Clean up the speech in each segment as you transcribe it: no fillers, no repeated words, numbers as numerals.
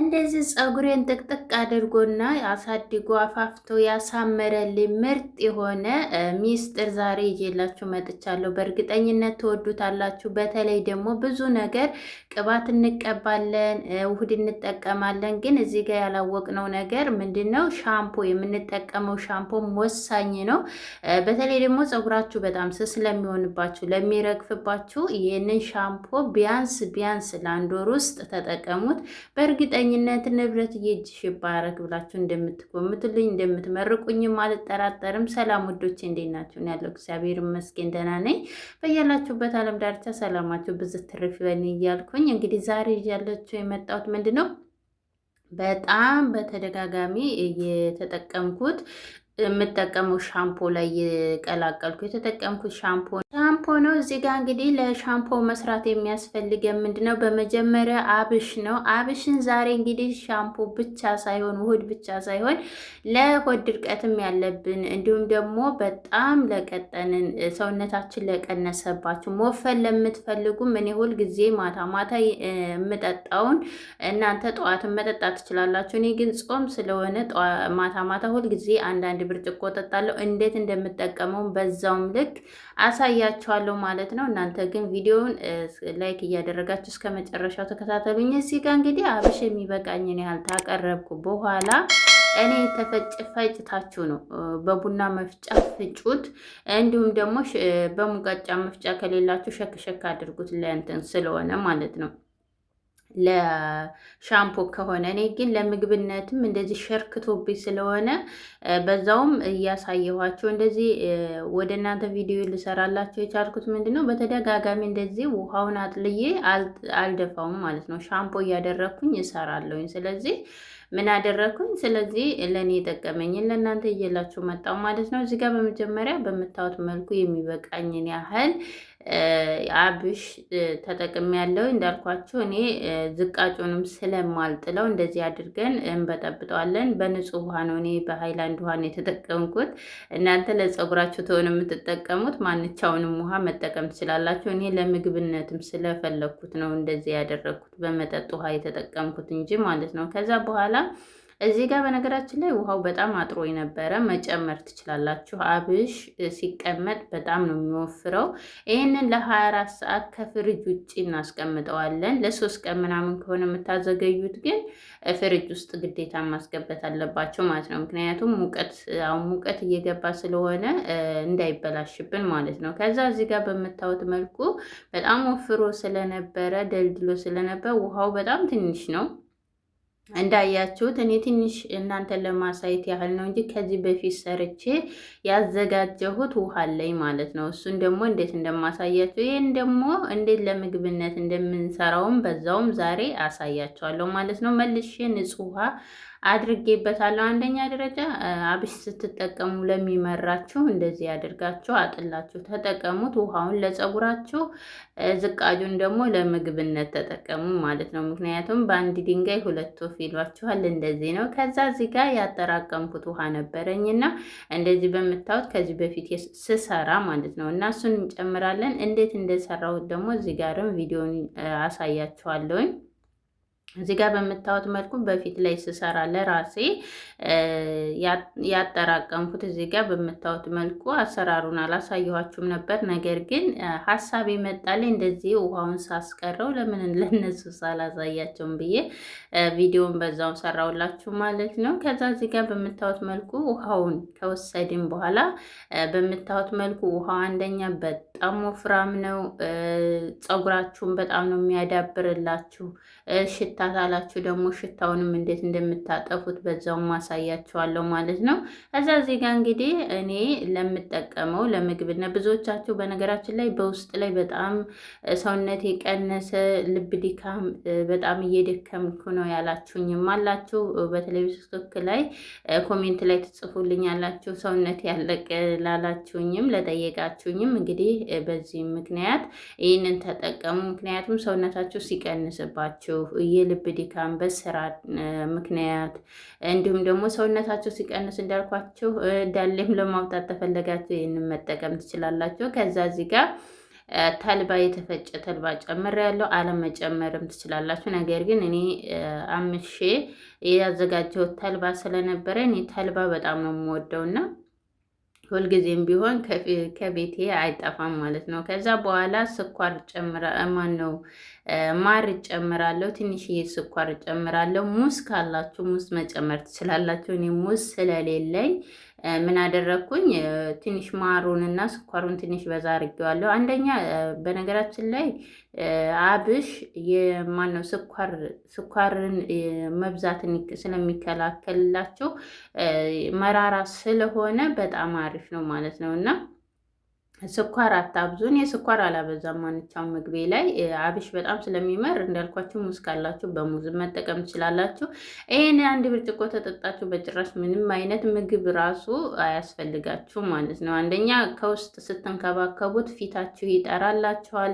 እንደዚህ ፀጉሬን ጥቅጥቅ አድርጎና አሳድጎ አፋፍቶ ያሳመረልኝ ምርጥ የሆነ ሚስጥር ዛሬ ይዤላችሁ መጥቻለሁ። በእርግጠኝነት ትወዱታላችሁ። በተለይ ደግሞ ብዙ ነገር ቅባት እንቀባለን፣ ውህድ እንጠቀማለን። ግን እዚህ ጋር ያላወቅነው ነገር ምንድን ነው? ሻምፖ የምንጠቀመው ሻምፖም ወሳኝ ነው። በተለይ ደግሞ ፀጉራችሁ በጣም ስስ ለሚሆንባችሁ፣ ለሚረግፍባችሁ ይህንን ሻምፖ ቢያንስ ለአንድ ወር ውስጥ ተጠቀሙት። በእርግጠኝነት ንብረት እየእጅሽ ይባረክ ብላችሁ እንደምትኮምቱልኝ እንደምትመርቁኝም አልጠራጠርም። ሰላም ውዶቼ፣ እንዴት ናችሁ? ያለው እግዚአብሔር ይመስገን ደህና ነኝ። በያላችሁበት ዓለም ዳርቻ ሰላማችሁ ብዝት ትርፍ ይበል እያልኩኝ እንግዲህ ዛሬ ይዤላችሁ የመጣሁት ምንድን ነው በጣም በተደጋጋሚ የምጠቀመው ሻምፖ ላይ የቀላቀልኩ የተጠቀምኩት ሻምፖ ነው። እዚህ ጋር እንግዲህ ለሻምፖ መስራት የሚያስፈልገን ምንድነው? በመጀመሪያ አብሽ ነው። አብሽን ዛሬ እንግዲህ ሻምፖ ብቻ ሳይሆን ውህድ ብቻ ሳይሆን ለሆድ ድርቀትም ያለብን እንዲሁም ደግሞ በጣም ለቀጠንን ሰውነታችን ለቀነሰባችሁ ሞፈን ለምትፈልጉም እኔ ሁል ጊዜ ማታ የምጠጣውን እናንተ ጠዋትን መጠጣት ትችላላችሁ። እኔ ግን ጾም ስለሆነ ማታ ሁል ጊዜ አንዳንድ ብርጭቆ ጠጣለሁ። እንዴት እንደምጠቀመው በዛውም ልክ አሳያችኋለሁ ማለት ነው። እናንተ ግን ቪዲዮውን ላይክ እያደረጋችሁ እስከ መጨረሻው ተከታተሉኝ። እዚህ ጋር እንግዲህ አብሽ የሚበቃኝን ያህል ታቀረብኩ በኋላ እኔ ፈጭታችሁ ነው። በቡና መፍጫ ፍጩት፣ እንዲሁም ደግሞ በሙቀጫ መፍጫ ከሌላችሁ ሸክሸክ አድርጉት ለእንትን ስለሆነ ማለት ነው ለሻምፖ ከሆነ። እኔ ግን ለምግብነትም እንደዚህ ሸርክቶብኝ ስለሆነ በዛውም እያሳየኋቸው እንደዚህ ወደ እናንተ ቪዲዮ ልሰራላቸው የቻልኩት ምንድነው በተደጋጋሚ እንደዚህ ውሃውን አጥልዬ አልደፋውም ማለት ነው። ሻምፖ እያደረግኩኝ እሰራለሁኝ። ስለዚህ ምን አደረግኩኝ? ስለዚህ ለእኔ የጠቀመኝን ለእናንተ እየላችሁ መጣው ማለት ነው። እዚህ ጋር በመጀመሪያ በምታዩት መልኩ የሚበቃኝን ያህል አብሽ ተጠቅሜ ያለው እንዳልኳችሁ እኔ ዝቃጩንም ስለማልጥለው እንደዚህ አድርገን እንበጠብጠዋለን። በንጹህ ውሃ ነው፣ እኔ በሃይላንድ ውሃ ነው የተጠቀምኩት። እናንተ ለፀጉራችሁ ተሆነ የምትጠቀሙት ማንቻውንም ውሃ መጠቀም ትችላላችሁ። እኔ ለምግብነትም ስለፈለግኩት ነው እንደዚህ ያደረግኩት፣ በመጠጥ ውሃ የተጠቀምኩት እንጂ ማለት ነው። ከዛ በኋላ እዚህ ጋር በነገራችን ላይ ውሃው በጣም አጥሮ የነበረ መጨመር ትችላላችሁ። አብሽ ሲቀመጥ በጣም ነው የሚወፍረው። ይህንን ለ24 ሰዓት ከፍሪጅ ውጭ እናስቀምጠዋለን። ለ3 ቀን ምናምን ከሆነ የምታዘገዩት ግን ፍሪጅ ውስጥ ግዴታ ማስገባት አለባቸው ማለት ነው። ምክንያቱም ሙቀት እየገባ ስለሆነ እንዳይበላሽብን ማለት ነው። ከዛ እዚህ ጋር በምታዩት መልኩ በጣም ወፍሮ ስለነበረ ደልድሎ ስለነበረ ውሃው በጣም ትንሽ ነው። እንዳያችሁት እኔ ትንሽ እናንተን ለማሳየት ያህል ነው እንጂ ከዚህ በፊት ሰርቼ ያዘጋጀሁት ውሃ አለኝ ማለት ነው። እሱን ደግሞ እንዴት እንደማሳያችሁ ይሄን ደግሞ እንዴት ለምግብነት እንደምንሰራውም በዛውም ዛሬ አሳያችኋለሁ ማለት ነው። መልሼ ንጹህ ውሃ አድርጌበታለሁ። አንደኛ ደረጃ አብሽ ስትጠቀሙ ለሚመራችሁ እንደዚህ አድርጋችሁ አጥላችሁ ተጠቀሙት። ውሃውን ለፀጉራችሁ፣ ዝቃጁን ደግሞ ለምግብነት ተጠቀሙ ማለት ነው። ምክንያቱም በአንድ ድንጋይ ሁለት ወፍ ይሏችኋል። እንደዚህ ነው። ከዛ እዚህ ጋር ያጠራቀምኩት ውሃ ነበረኝና እንደዚህ በምታዩት ከዚህ በፊት ስሰራ ማለት ነው እና እሱን እንጨምራለን። እንዴት እንደሰራሁት ደግሞ እዚህ ጋርም ቪዲዮን አሳያችኋለሁኝ። እዚህ ጋር በምታዩት መልኩ በፊት ላይ ስሰራ ለራሴ ያጠራቀምኩት እዚህ ጋር በምታዩት መልኩ አሰራሩን አላሳየኋችሁም ነበር። ነገር ግን ሀሳብ ይመጣልኝ እንደዚህ ውሃውን ሳስቀረው ለምን ለነሱ ሳላሳያቸውም ብዬ ቪዲዮውን በዛው ሰራውላችሁ ማለት ነው። ከዛ እዚህ ጋር በምታዩት መልኩ ውሃውን ከወሰድን በኋላ በምታዩት መልኩ ውሃው አንደኛ በጣም ወፍራም ነው። ፀጉራችሁን በጣም ነው የሚያዳብርላችሁ። ሽታ ታላችሁ ደግሞ ሽታውንም እንዴት እንደምታጠፉት በዛው ማሳያችኋለሁ ማለት ነው። ከዛ እዚህ ጋር እንግዲህ እኔ ለምጠቀመው ለምግብና ብዙዎቻችሁ በነገራችን ላይ በውስጥ ላይ በጣም ሰውነቴ ቀነሰ፣ ልብ ድካም፣ በጣም እየደከምኩ ነው ያላችሁኝም አላችሁ። በተለይ ቲክቶክ ላይ ኮሜንት ላይ ትጽፉልኝ ያላችሁ ሰውነቴ ያለቀ ላላችሁኝም ለጠየቃችሁኝም እንግዲህ በዚህ ምክንያት ይህንን ተጠቀሙ። ምክንያቱም ሰውነታችሁ ሲቀንስባችሁ የልብ ድካም በስራ ምክንያት እንዲሁም ደግሞ ሰውነታችሁ ሲቀንስ እንዳልኳችሁ ዳሌም ለማውጣት ተፈለጋችሁ ይህንን መጠቀም ትችላላችሁ። ከዛ እዚህ ጋር ተልባ የተፈጨ ተልባ ጨምሬያለሁ። አለመጨመርም ትችላላችሁ። ነገር ግን እኔ አምሼ ያዘጋጀሁት ተልባ ስለነበረ እኔ ተልባ በጣም ነው የምወደውና ሁልጊዜም ቢሆን ከቤቴ አይጠፋም ማለት ነው። ከዛ በኋላ ስኳር ማን ነው ማር ጨምራለሁ። ትንሽዬ ስኳር ጨምራለሁ። ሙዝ ካላችሁ ሙዝ መጨመር ትችላላችሁ። እኔ ሙዝ ስለሌለኝ ምን አደረግኩኝ? ትንሽ ማሩንና ስኳሩን ትንሽ በዛ አድርጌዋለሁ። አንደኛ በነገራችን ላይ አብሽ የማነው ስኳርን መብዛትን ስለሚከላከልላቸው መራራ ስለሆነ በጣም አሪፍ ነው ማለት ነው እና ስኳር አታብዙን። የስኳር አላበዛም ማንኛውም ምግቤ ላይ አብሽ በጣም ስለሚመር እንዳልኳችሁ ሙዝ ካላችሁ በሙዝ መጠቀም ትችላላችሁ። ይሄን አንድ ብርጭቆ ተጠጣችሁ በጭራሽ ምንም አይነት ምግብ ራሱ አያስፈልጋችሁ ማለት ነው። አንደኛ ከውስጥ ስትንከባከቡት ፊታችሁ ይጠራላችኋል፣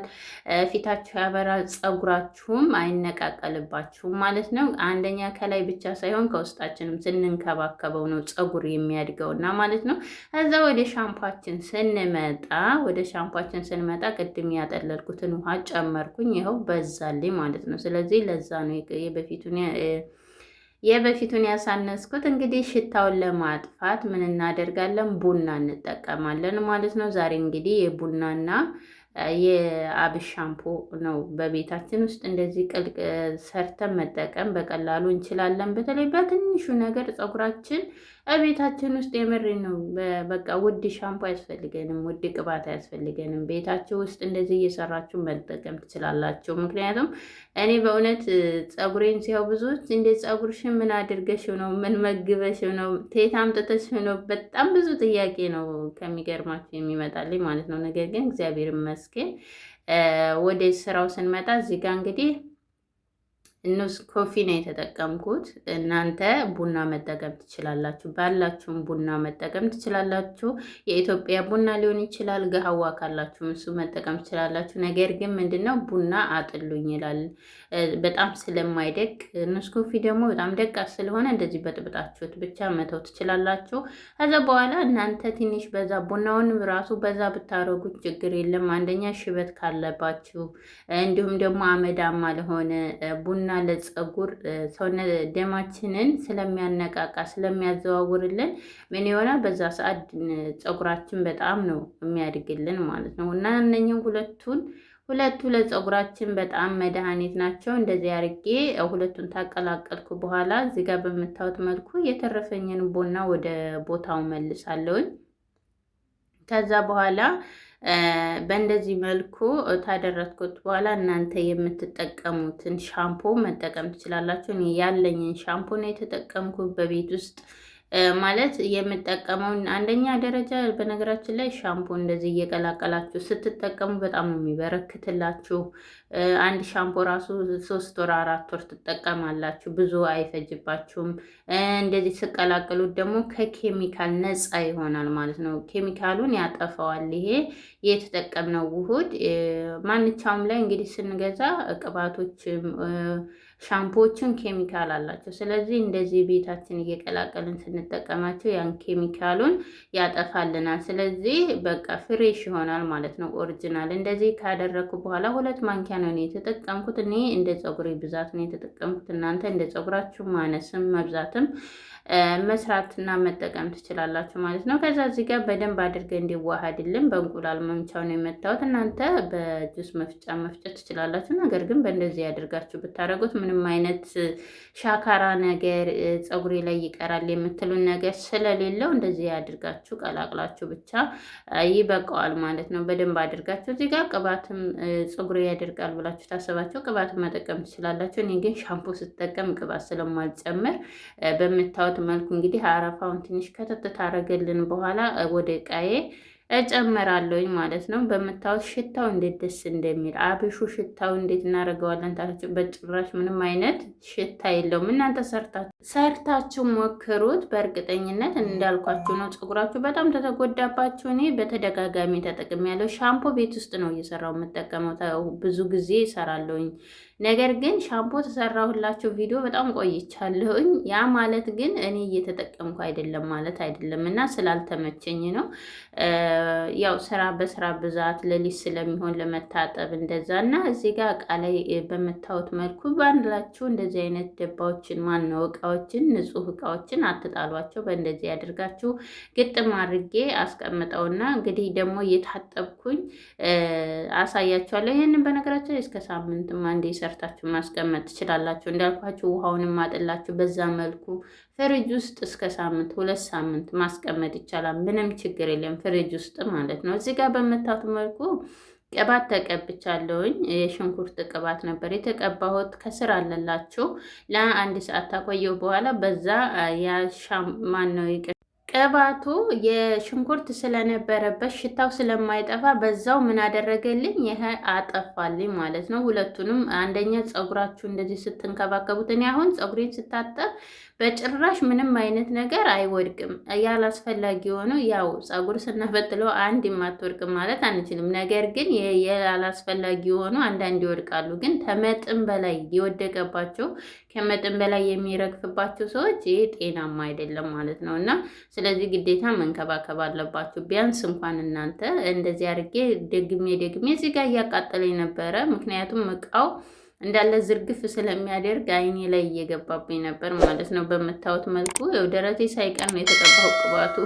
ፊታችሁ ያበራል፣ ፀጉራችሁም አይነቃቀልባችሁም ማለት ነው። አንደኛ ከላይ ብቻ ሳይሆን ከውስጣችንም ስንንከባከበው ነው ፀጉር የሚያድገውና ማለት ነው። ከዛ ወደ ሻምፓችን ስንመጣ ቅድም ያጠለልኩትን ውሃ ጨመርኩኝ። ይኸው በዛልኝ ማለት ነው። ስለዚህ ለዛ ነው የበፊቱን ያሳነስኩት። እንግዲህ ሽታውን ለማጥፋት ምን እናደርጋለን? ቡና እንጠቀማለን ማለት ነው። ዛሬ እንግዲህ የቡናና የአብሽ ሻምፖ ነው በቤታችን ውስጥ እንደዚህ ቅልቅ ሰርተን መጠቀም በቀላሉ እንችላለን። በተለይ በትንሹ ነገር ፀጉራችን ቤታችን ውስጥ የምሬ ነው። በቃ ውድ ሻምፖ አያስፈልገንም፣ ውድ ቅባት አያስፈልገንም። ቤታችሁ ውስጥ እንደዚህ እየሰራችሁ መጠቀም ትችላላችሁ። ምክንያቱም እኔ በእውነት ፀጉሬን ሲያው ብዙዎች እንደ ፀጉርሽን ምን አድርገሽው ነው? ምን መግበሽው ነው? ቴት አምጥተሽው ነው? በጣም ብዙ ጥያቄ ነው ከሚገርማችሁ የሚመጣልኝ ማለት ነው። ነገር ግን እግዚአብሔር ይመስገን ወደ ስራው ስንመጣ እዚህ ጋር እንግዲህ ኑስ ኮፊ ነው የተጠቀምኩት። እናንተ ቡና መጠቀም ትችላላችሁ። ባላችሁም ቡና መጠቀም ትችላላችሁ። የኢትዮጵያ ቡና ሊሆን ይችላል። ገሀዋ ካላችሁ እሱ መጠቀም ትችላላችሁ። ነገር ግን ምንድነው ቡና አጥሉኝ ይላል በጣም ስለማይደቅ። ኑስ ኮፊ ደግሞ በጣም ደቃቅ ስለሆነ እንደዚህ በጥብጣችሁት ብቻ መተው ትችላላችሁ። ከዛ በኋላ እናንተ ትንሽ በዛ ቡናውን ራሱ በዛ ብታረጉት ችግር የለም። አንደኛ ሽበት ካለባችሁ እንዲሁም ደግሞ አመዳማ ለሆነ ቡና ለፀጉር ሰውነት ደማችንን ስለሚያነቃቃ ስለሚያዘዋውርልን ምን ይሆናል? በዛ ሰዓት ፀጉራችን በጣም ነው የሚያድግልን ማለት ነው። እና እነኝህ ሁለቱ ለፀጉራችን በጣም መድኃኒት ናቸው። እንደዚህ አድርጌ ሁለቱን ታቀላቀልኩ በኋላ እዚህ ጋር በምታዩት መልኩ የተረፈኝን ቡና ወደ ቦታው መልሳለሁኝ። ከዛ በኋላ በእንደዚህ መልኩ ታደረግኩት በኋላ እናንተ የምትጠቀሙትን ሻምፖ መጠቀም ትችላላችሁ። እኔ ያለኝን ሻምፖ ነው የተጠቀምኩት በቤት ውስጥ ማለት የምጠቀመውን። አንደኛ ደረጃ በነገራችን ላይ ሻምፖ እንደዚህ እየቀላቀላችሁ ስትጠቀሙ በጣም ነው የሚበረክትላችሁ። አንድ ሻምፖ ራሱ 3 ወር 4 ወር ትጠቀማላችሁ፣ ብዙ አይፈጅባችሁም። እንደዚህ ስቀላቀሉት ደግሞ ከኬሚካል ነፃ ይሆናል ማለት ነው። ኬሚካሉን ያጠፋዋል። ይሄ የተጠቀምነው ውህድ ማንኛውም ላይ እንግዲህ ስንገዛ ቅባቶችም ሻምፖዎችን ኬሚካል አላቸው። ስለዚህ እንደዚህ ቤታችን እየቀላቀልን ስንጠቀማቸው ያን ኬሚካሉን ያጠፋልናል። ስለዚህ በቃ ፍሬሽ ይሆናል ማለት ነው፣ ኦሪጂናል። እንደዚህ ካደረግኩ በኋላ 2 ማንኪያ ነው የተጠቀምኩት። እኔ እንደ ፀጉሬ ብዛት ነው የተጠቀምኩት። እናንተ እንደ ፀጉራችሁ ማነስም መብዛትም መስራትና መጠቀም ትችላላችሁ ማለት ነው። ከዛ እዚህ ጋር በደንብ አድርገን እንዲዋሃድልን በእንቁላል መምቻው ነው የመታወት። እናንተ በጁስ መፍጫ መፍጨት ትችላላችሁ። ነገር ግን በእንደዚህ ያድርጋችሁ ብታደርጉት ምንም አይነት ሻካራ ነገር ፀጉሬ ላይ ይቀራል የምትሉን ነገር ስለሌለው እንደዚህ ያድርጋችሁ ቀላቅላችሁ ብቻ ይበቃዋል ማለት ነው። በደንብ አድርጋችሁ እዚህ ጋር ቅባትም ፀጉሬ ያደርጋል ብላችሁ ታስባችሁ ቅባትም መጠቀም ትችላላችሁ። እኔ ግን ሻምፖ ስጠቀም ቅባት ስለማልጨምር በምታዩት መልኩ እንግዲህ አረፋውን ትንሽ ከተት ታረገልን በኋላ ወደ ቃዬ እጨምራለሁኝ ማለት ነው። በምታዩት ሽታው እንዴት ደስ እንደሚል አብሹ ሽታው እንዴት እናደርገዋለን ታላችሁ። በጭራሽ ምንም አይነት ሽታ የለውም። እናንተ ሰርታችሁ ሰርታችሁ ሞክሩት። በእርግጠኝነት እንዳልኳችሁ ነው። ፀጉራችሁ በጣም ተተጎዳባችሁ። እኔ በተደጋጋሚ ተጠቅሜያለሁ። ሻምፖ ቤት ውስጥ ነው እየሰራው የምጠቀመው። ብዙ ጊዜ እሰራለሁኝ። ነገር ግን ሻምፖ ተሰራሁላችሁ ቪዲዮ በጣም ቆይቻለሁኝ። ያ ማለት ግን እኔ እየተጠቀምኩ አይደለም ማለት አይደለም እና ስላልተመቸኝ ነው። ያው ስራ በስራ ብዛት ሌሊት ስለሚሆን ለመታጠብ እንደዛ እና እዚህ ጋር እቃ ላይ በምታዩት መልኩ ባንድላችሁ እንደዚህ አይነት ደባዎችን ማን ነው እቃዎችን ንጹህ እቃዎችን አትጣሏቸው። በእንደዚህ ያድርጋችሁ ግጥም አድርጌ አስቀምጠውና እንግዲህ ደግሞ እየታጠብኩኝ አሳያችኋለሁ። ይህንን በነገራችን እስከ ሳምንትም አንዴ ሰርታችሁ ማስቀመጥ ትችላላችሁ። እንዳልኳችሁ ውሃውንም አጥላችሁ በዛ መልኩ ፍሪጅ ውስጥ እስከ ሳምንት 2 ሳምንት ማስቀመጥ ይቻላል። ምንም ችግር የለም ፍሪጅ ውስጥ ማለት ነው። እዚህ ጋር በምታዩት መልኩ ቅባት ተቀብቻለሁኝ። የሽንኩርት ቅባት ነበር የተቀባሁት። ከስር አለላችሁ ለ1 ሰዓት ታቆየው በኋላ በዛ ማን ነው ቅባቱ የሽንኩርት ስለነበረበት ሽታው ስለማይጠፋ በዛው ምን አደረገልኝ? ይሄ አጠፋልኝ ማለት ነው። ሁለቱንም አንደኛ ፀጉራችሁ እንደዚህ ስትንከባከቡት፣ እኔ አሁን ፀጉሬን ስታጠብ በጭራሽ ምንም አይነት ነገር አይወድቅም። ያላስፈላጊ የሆነው ያው ፀጉር ስናፈጥለው አንድ የማትወድቅም ማለት አንችልም። ነገር ግን ያላስፈላጊ የሆኑ አንዳንድ ይወድቃሉ። ግን ከመጠን በላይ የወደቀባቸው ከመጠን በላይ የሚረግፍባቸው ሰዎች ይሄ ጤናማ አይደለም ማለት ነው እና ስለዚህ ግዴታ መንከባከብ አለባችሁ። ቢያንስ እንኳን እናንተ እንደዚህ አድርጌ ደግሜ እዚህ ጋር እያቃጠለኝ ነበረ። ምክንያቱም እቃው እንዳለ ዝርግፍ ስለሚያደርግ አይኔ ላይ እየገባብኝ ነበር ማለት ነው። በምታዩት መልኩ ደረቴ ሳይቀር ነው የተቀባው ቅባቱ።